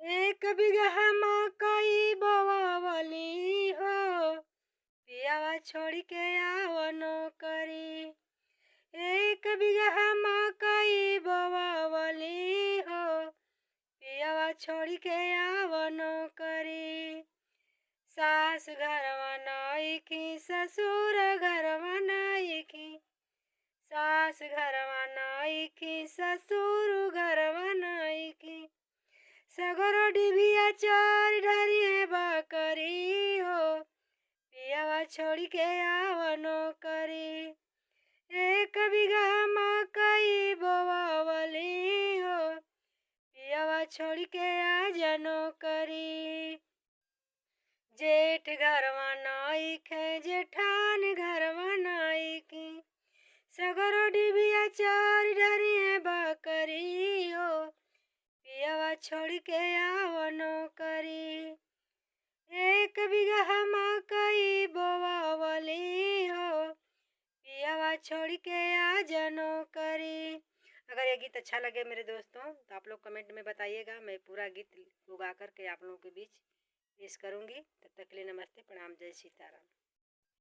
एक बिगहा मकई बोवली हो, पियावा छोड़ के आवनो करी। एक बिगहा मकई बोवली हो, पियावा छोड़ के आवनो करी। सास घरवा नइखी ससुर घरवा नइखी, सास घरवा नइखी ससुर घरवा नइखी। सगरो डिबिया चोर डरिए बकरी हो, पियावा छोड़ के आवनो करी। एक बिगहा मकई बोवली हो, पियावा छोड़ के आजनो करी। जेठ घरवा नइखे जेठान घरवा नइखी, सगरो डिबिया चोर डरिए बकरी हो, पियावा छोड़ के आवनो करी। एक बिगहा मकई बोवली हो, पियावा छोड़ के आजनो करी। अगर ये गीत अच्छा लगे मेरे दोस्तों तो आप लोग कमेंट में बताइएगा। मैं पूरा गीत गा कर के आप लोगों के बीच पेश करूँगी। तब तक के लिए नमस्ते, प्रणाम, जय सीताराम।